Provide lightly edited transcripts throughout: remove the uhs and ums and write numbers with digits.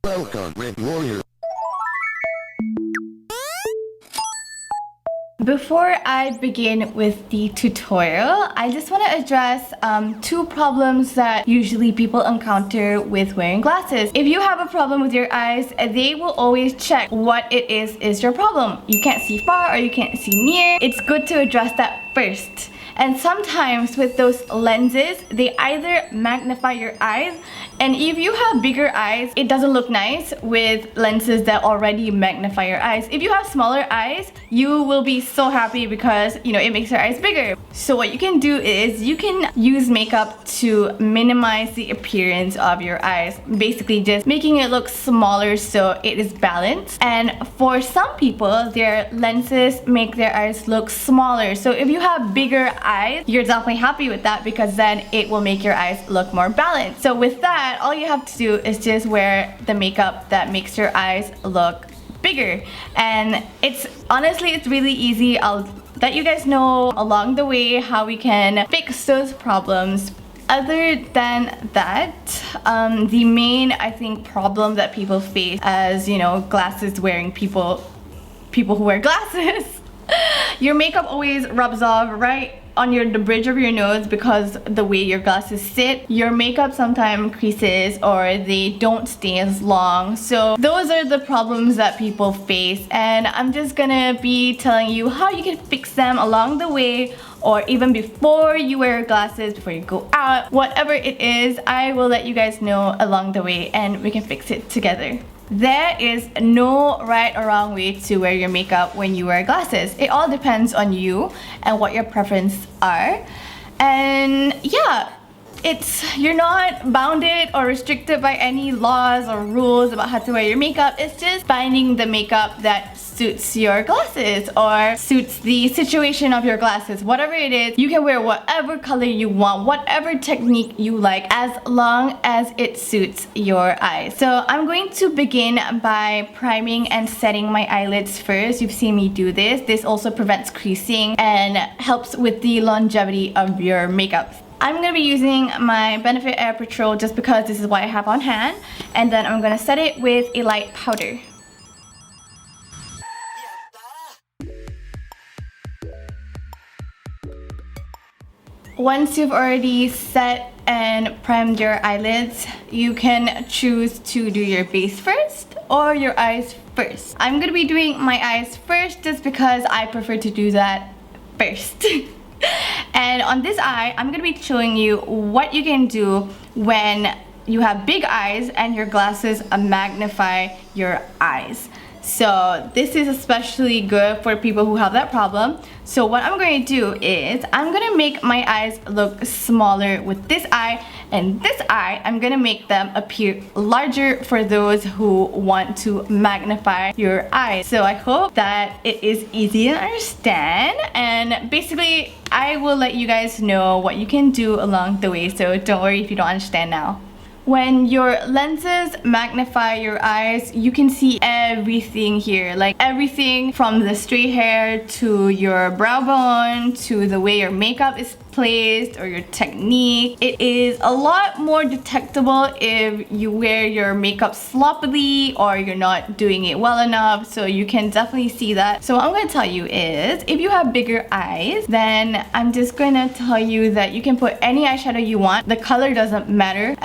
Welcome, Red Warrior. Before I begin with the tutorial, I just want to address two problems that usually people encounter with wearing glasses. If you have a problem with your eyes, they will always check what it is your problem. You can't see far or you can't see near. It's good to address that first. And sometimes with those lenses, they either magnify your eyes, and if you have bigger eyes, it doesn't look nice with lenses that already magnify your eyes. If you have smaller eyes, you will be so happy because, you know, it makes your eyes bigger. So what you can do is you can use makeup to minimize the appearance of your eyes, basically just making it look smaller so it is balanced. And for some people, their lenses make their eyes look smaller. So if you have bigger eyes, you're definitely happy with that because then it will make your eyes look more balanced. So with that, all you have to do is just wear the makeup that makes your eyes look bigger. And it's really easy. I'll let you guys know along the way how we can fix those problems. Other than that, the main, I think, problem that people face as, you know, glasses wearing people who wear glasses, your makeup always rubs off right on the bridge of your nose because the way your glasses sit. Your makeup sometimes creases or they don't stay as long. So those are the problems that people face, and I'm just gonna be telling you how you can fix them along the way, or even before you wear glasses, before you go out. Whatever it is, I will let you guys know along the way and we can fix it together. There is no right or wrong way to wear your makeup when you wear glasses. It all depends on you and what your preferences are. And yeah, you're not bounded or restricted by any laws or rules about how to wear your makeup. It's just finding the makeup that suits your glasses or suits the situation of your glasses. Whatever it is, you can wear whatever color you want, whatever technique you like, as long as it suits your eyes. So I'm going to begin by priming and setting my eyelids first. You've seen me do this. This also prevents creasing and helps with the longevity of your makeup. I'm going to be using my Benefit Air Patrol just because this is what I have on hand, and then I'm going to set it with a light powder. Once you've already set and primed your eyelids, you can choose to do your base first or your eyes first. I'm going to be doing my eyes first just because I prefer to do that first. And on this eye, I'm going to be showing you what you can do when you have big eyes and your glasses magnify your eyes. So this is especially good for people who have that problem. So what I'm going to do is I'm going to make my eyes look smaller with this eye, and this eye I'm going to make them appear larger for those who want to magnify your eyes. So I hope that it is easy to understand, and basically I will let you guys know what you can do along the way, so don't worry if you don't understand now. When your lenses magnify your eyes, you can see everything here, like everything from the straight hair to your brow bone to the way your makeup is placed or your technique. It is a lot more detectable if you wear your makeup sloppily or you're not doing it well enough, so you can definitely see that. So what I'm going to tell you is, if you have bigger eyes, then I'm just going to tell you that you can put any eyeshadow you want. The color doesn't matter,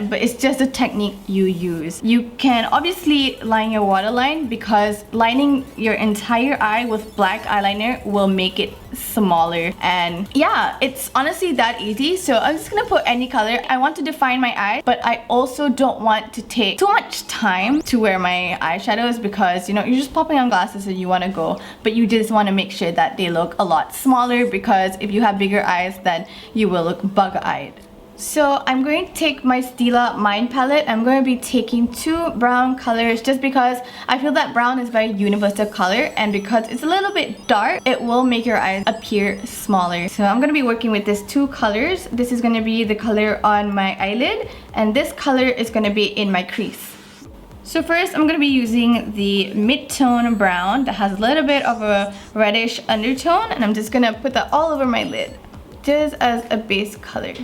but it's just a technique you use. You can obviously line your waterline because lining your entire eye with black eyeliner will make it smaller. And yeah, it's honestly that easy. So I'm just gonna put any color. I want to define my eyes, but I also don't want to take too much time to wear my eyeshadows because, you know, you're just popping on glasses and you want to go, but you just want to make sure that they look a lot smaller, because if you have bigger eyes, then you will look bug-eyed. So I'm going to take my Stila Mind Palette. I'm going to be taking two brown colors just because I feel that brown is a very universal color, and because it's a little bit dark, it will make your eyes appear smaller. So I'm going to be working with these two colors. This is going to be the color on my eyelid, and this color is going to be in my crease. So first, I'm going to be using the mid-tone brown that has a little bit of a reddish undertone, and I'm just going to put that all over my lid, just as a base color.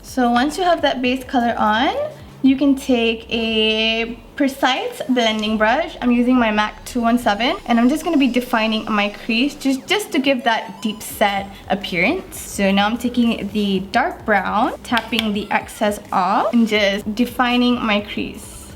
So once you have that base color on, You can take a precise blending brush. I'm using my MAC 217 and I'm just going to be defining my crease just to give that deep set appearance. So now I'm taking the dark brown, tapping the excess off and just defining my crease.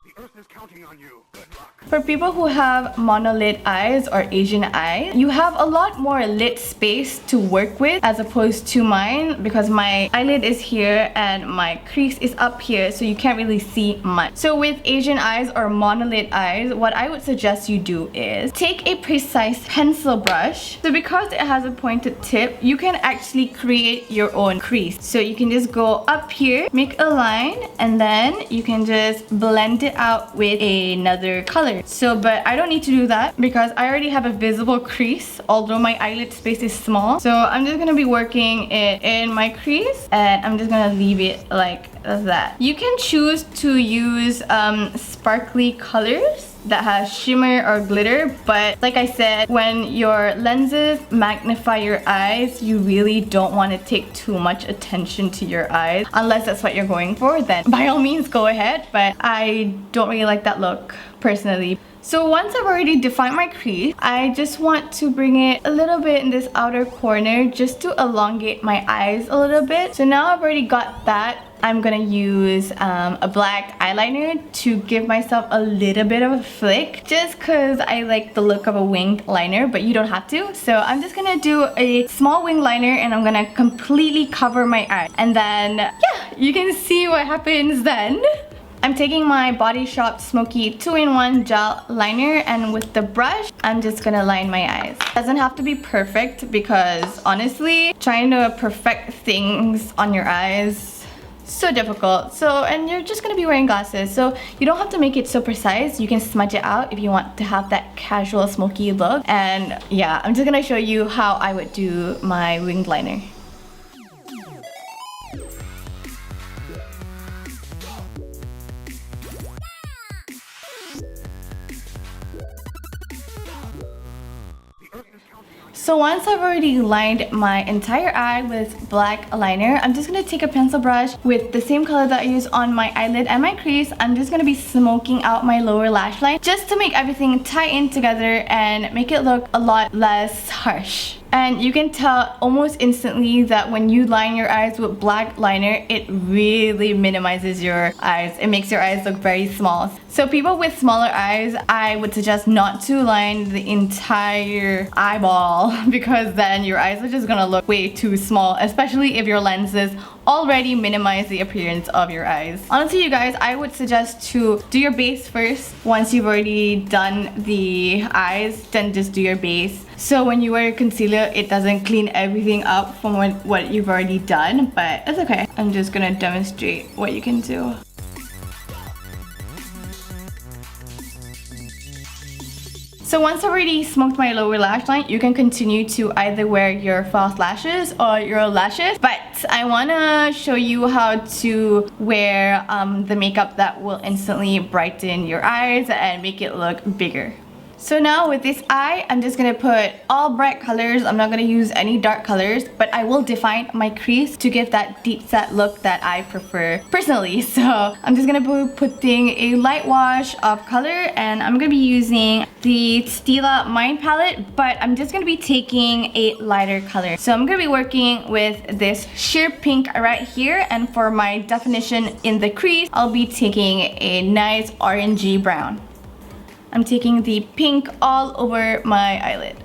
The earth is counting on you. Good luck. For people who have monolid eyes or Asian eyes, you have a lot more lid space to work with as opposed to mine, because my eyelid is here and my crease is up here, so you can't really see much. So with Asian eyes or monolid eyes, what I would suggest you do is take a precise pencil brush. So because it has a pointed tip, you can actually create your own crease. So you can just go up here, make a line, and then you can just blend it out with another color. So, but I don't need to do that because I already have a visible crease, although my eyelid space is small. So I'm just gonna be working it in my crease and I'm just gonna leave it like that. You can choose to use sparkly colors that has shimmer or glitter, but like I said, when your lenses magnify your eyes, you really don't want to take too much attention to your eyes unless that's what you're going for. Then by all means go ahead, but I don't really like that look personally. So once I've already defined my crease, I just want to bring it a little bit in this outer corner just to elongate my eyes a little bit. So now I've already got that. I'm gonna use a black eyeliner to give myself a little bit of a flick, just because I like the look of a winged liner, but you don't have to. So I'm just gonna do a small wing liner and I'm gonna completely cover my eye, and then yeah, you can see what happens then. I'm taking my Body Shop Smokey 2-in-1 gel liner, and with the brush, I'm just gonna line my eyes. It doesn't have to be perfect because honestly, trying to perfect things on your eyes, so difficult. So, and you're just gonna be wearing glasses, so you don't have to make it so precise. You can smudge it out if you want to have that casual smoky look. And yeah, I'm just gonna show you how I would do my winged liner. So once I've already lined my entire eye with black liner, I'm just going to take a pencil brush with the same color that I use on my eyelid and my crease. I'm just going to be smoking out my lower lash line just to make everything tie in together and make it look a lot less harsh. And you can tell almost instantly that when you line your eyes with black liner, it really minimizes your eyes. It makes your eyes look very small. So people with smaller eyes, I would suggest not to line the entire eyeball because then your eyes are just gonna look way too small, especially if your lenses already minimize the appearance of your eyes. Honestly, you guys, I would suggest to do your base first. Once you've already done the eyes, then just do your base. So when you wear your concealer, it doesn't clean everything up from what you've already done, but it's okay. I'm just gonna demonstrate what you can do. So once I've already smoked my lower lash line, you can continue to either wear your false lashes or your lashes. But I want to show you how to wear the makeup that will instantly brighten your eyes and make it look bigger. So now with this eye, I'm just going to put all bright colors. I'm not going to use any dark colors, but I will define my crease to give that deep set look that I prefer personally. So I'm just going to be putting a light wash of color, and I'm going to be using the Stila Mind palette, but I'm just going to be taking a lighter color. So I'm going to be working with this sheer pink right here, and for my definition in the crease, I'll be taking a nice orangey brown. I'm taking the pink all over my eyelid.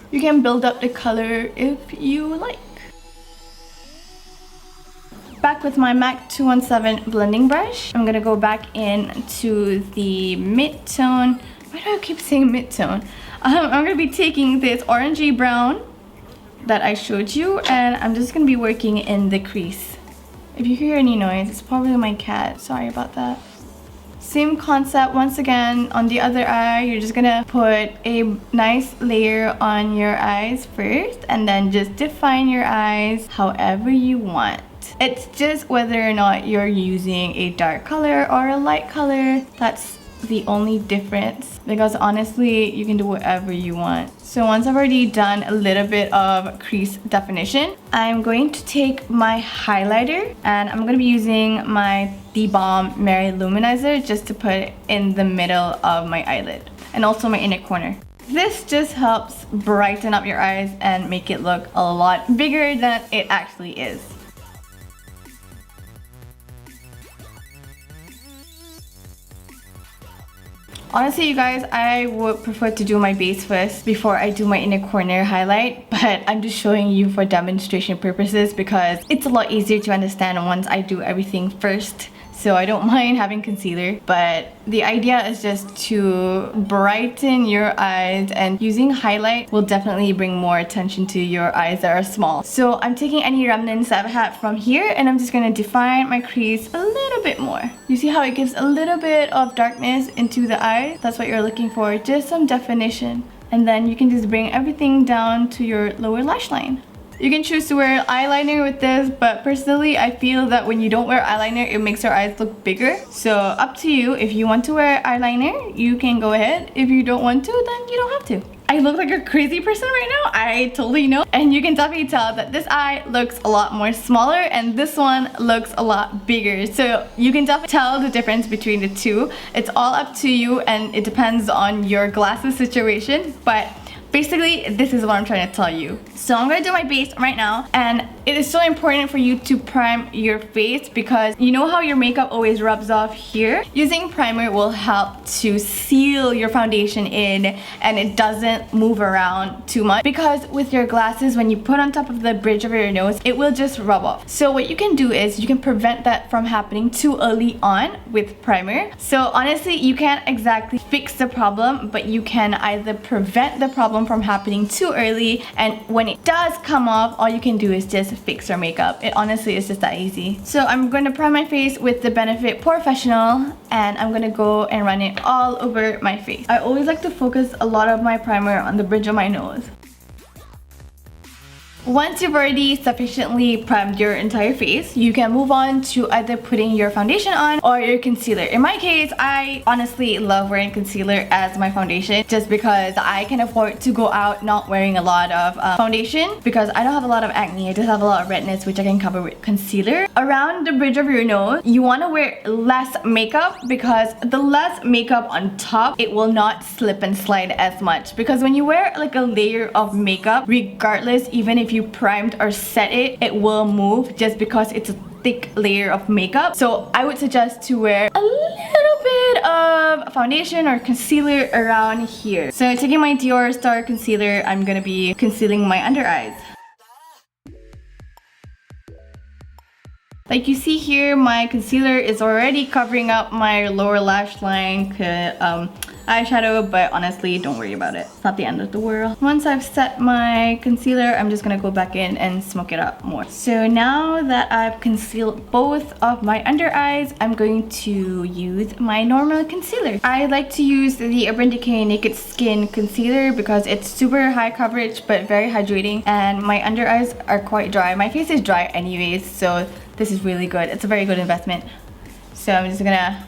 You can build up the color if you like. Back with my MAC 217 blending brush. I'm gonna go back into the mid-tone. Why do I keep saying mid-tone? I'm gonna be taking this orangey brown that I showed you, and I'm just gonna be working in the crease. If you hear any noise, it's probably my cat. Sorry about that. Same concept once again on the other eye. You're just gonna put a nice layer on your eyes first and then just define your eyes however you want. It's just whether or not you're using a dark color or a light color. That's the only difference, because honestly you can do whatever you want. So once I've already done a little bit of crease definition, I'm going to take my highlighter and I'm going to be using my TheBalm Mary-Loumanizer just to put it in the middle of my eyelid and also my inner corner. This just helps brighten up your eyes and make it look a lot bigger than it actually is. Honestly, you guys, I would prefer to do my base first before I do my inner corner highlight, but I'm just showing you for demonstration purposes because it's a lot easier to understand once I do everything first. So I don't mind having concealer, but the idea is just to brighten your eyes, and using highlight will definitely bring more attention to your eyes that are small. So I'm taking any remnants I've had from here and I'm just going to define my crease a little bit more. You see how it gives a little bit of darkness into the eye? That's what you're looking for, just some definition. And then you can just bring everything down to your lower lash line. You can choose to wear eyeliner with this, but personally I feel that when you don't wear eyeliner, it makes your eyes look bigger. So up to you. If you want to wear eyeliner, you can go ahead. If you don't want to, then you don't have to. I look like a crazy person right now, I totally know. And you can definitely tell that this eye looks a lot more smaller and this one looks a lot bigger. So you can definitely tell the difference between the two. It's all up to you and it depends on your glasses situation, but basically, this is what I'm trying to tell you. So I'm gonna do my base right now, and it is so important for you to prime your face because you know how your makeup always rubs off here? Using primer will help to seal your foundation in and it doesn't move around too much, because with your glasses, when you put on top of the bridge of your nose, it will just rub off. So what you can do is you can prevent that from happening too early on with primer. So honestly, you can't exactly fix the problem, but you can either prevent the problem from happening too early, and when it does come off, all you can do is just fix your makeup. It honestly is just that easy. So I'm going to prime my face with the Benefit Porefessional, and I'm going to go and run it all over my face. I always like to focus a lot of my primer on the bridge of my nose. Once you've already sufficiently primed your entire face, you can move on to either putting your foundation on or your concealer. In my case, I honestly love wearing concealer as my foundation just because I can afford to go out not wearing a lot of foundation because I don't have a lot of acne. I just have a lot of redness, which I can cover with concealer. Around the bridge of your nose, you want to wear less makeup because the less makeup on top, it will not slip and slide as much. Because when you wear like a layer of makeup, regardless, even if you primed or set it, it will move just because it's a thick layer of makeup. So I would suggest to wear a little bit of foundation or concealer around here. So taking my Dior Star concealer, I'm gonna be concealing my under eyes. Like you see here, my concealer is already covering up my lower lash line eyeshadow, but honestly, don't worry about it. It's not the end of the world. Once I've set my concealer, I'm just gonna go back in and smoke it up more. So now that I've concealed both of my under eyes, I'm going to use my normal concealer. I like to use the Urban Decay Naked Skin Concealer because it's super high coverage but very hydrating, and my under eyes are quite dry. My face is dry anyways, so this is really good. It's a very good investment. So I'm just gonna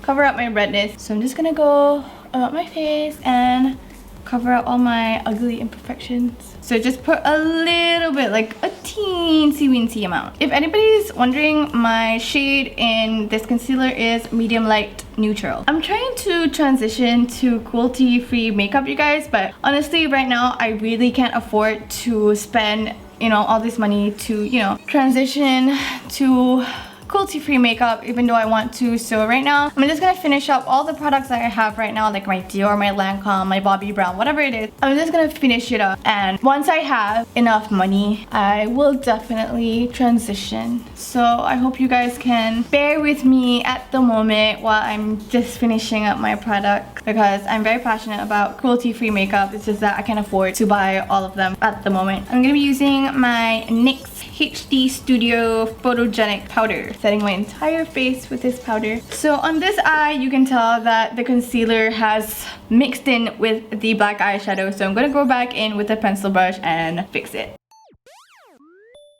cover up my redness. So I'm just gonna go up my face and cover up all my ugly imperfections. So just put a little bit, like a teensy weensy amount. If anybody's wondering, my shade in this concealer is medium light neutral. I'm trying to transition to cruelty-free makeup, you guys, but honestly right now I really can't afford to spend, you know, all this money to, you know, transition to cruelty-free makeup even though I want to. So right now I'm just gonna finish up all the products that I have right now, like my Dior, my Lancome, my Bobbi Brown, whatever it is. I'm just gonna finish it up, and once I have enough money, I will definitely transition. So I hope you guys can bear with me at the moment while I'm just finishing up my product, because I'm very passionate about cruelty-free makeup. It's just that I can't afford to buy all of them at the moment. I'm gonna be using my NYX HD Studio Photogenic powder, setting my entire face with this powder. So on this eye, you can tell that the concealer has mixed in with the black eyeshadow, so I'm gonna go back in with a pencil brush and fix it.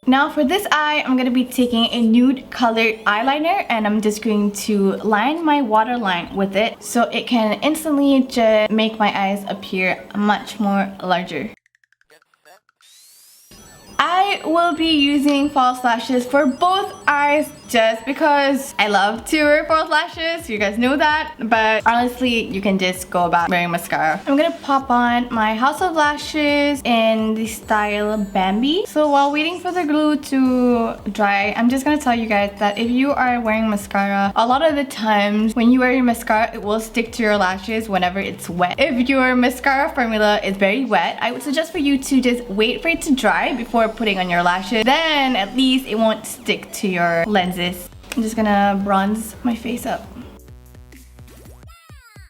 Now for this eye, I'm going to be taking a nude colored eyeliner and I'm just going to line my waterline with it so it can instantly just make my eyes appear much more larger. I will be using false lashes for both eyes just because I love to wear false lashes. You guys know that. But honestly, you can just go about wearing mascara. I'm gonna pop on my House of Lashes in the style Bambie. So while waiting for the glue to dry, I'm just gonna tell you guys that if you are wearing mascara, a lot of the times when you wear your mascara, it will stick to your lashes whenever it's wet. If your mascara formula is very wet, I would suggest for you to just wait for it to dry before putting on your lashes. Then at least it won't stick to your lenses. I'm just gonna bronze my face up.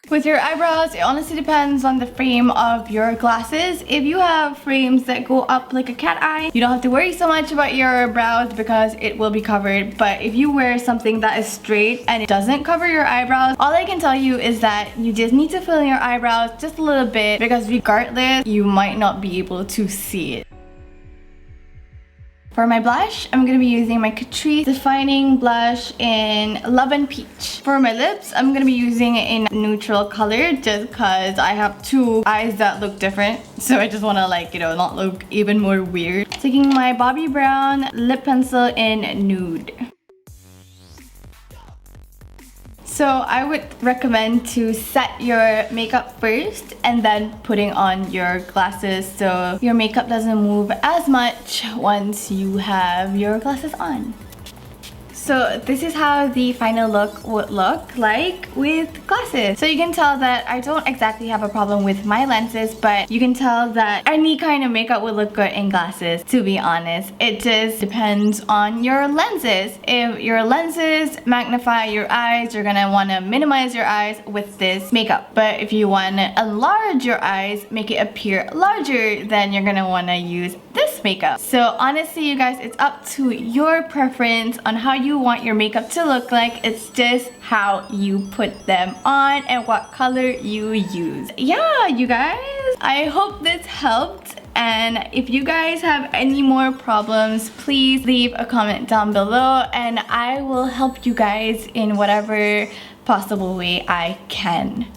With your eyebrows, it honestly depends on the frame of your glasses. If you have frames that go up like a cat eye, you don't have to worry so much about your brows because it will be covered. But if you wear something that is straight and it doesn't cover your eyebrows, all I can tell you is that you just need to fill in your eyebrows just a little bit because regardless, you might not be able to see it. For my blush, I'm going to be using my Catrice Defining Blush in Love and Peach. For my lips, I'm going to be using it in neutral color just because I have two eyes that look different. So I just want to like, you know, not look even more weird. Taking my Bobbi Brown lip pencil in Nude. So I would recommend to set your makeup first and then putting on your glasses so your makeup doesn't move as much once you have your glasses on. So this is how the final look would look like with glasses. So you can tell that I don't exactly have a problem with my lenses, but you can tell that any kind of makeup would look good in glasses, to be honest. It just depends on your lenses. If your lenses magnify your eyes, you're gonna wanna minimize your eyes with this makeup. But if you wanna enlarge your eyes, make it appear larger, then you're gonna wanna use this makeup. So honestly, you guys, it's up to your preference on how you want your makeup to look like. It's just how you put them on and what color you use. Yeah, you guys, I hope this helped. And if you guys have any more problems, please leave a comment down below and I will help you guys in whatever possible way I can.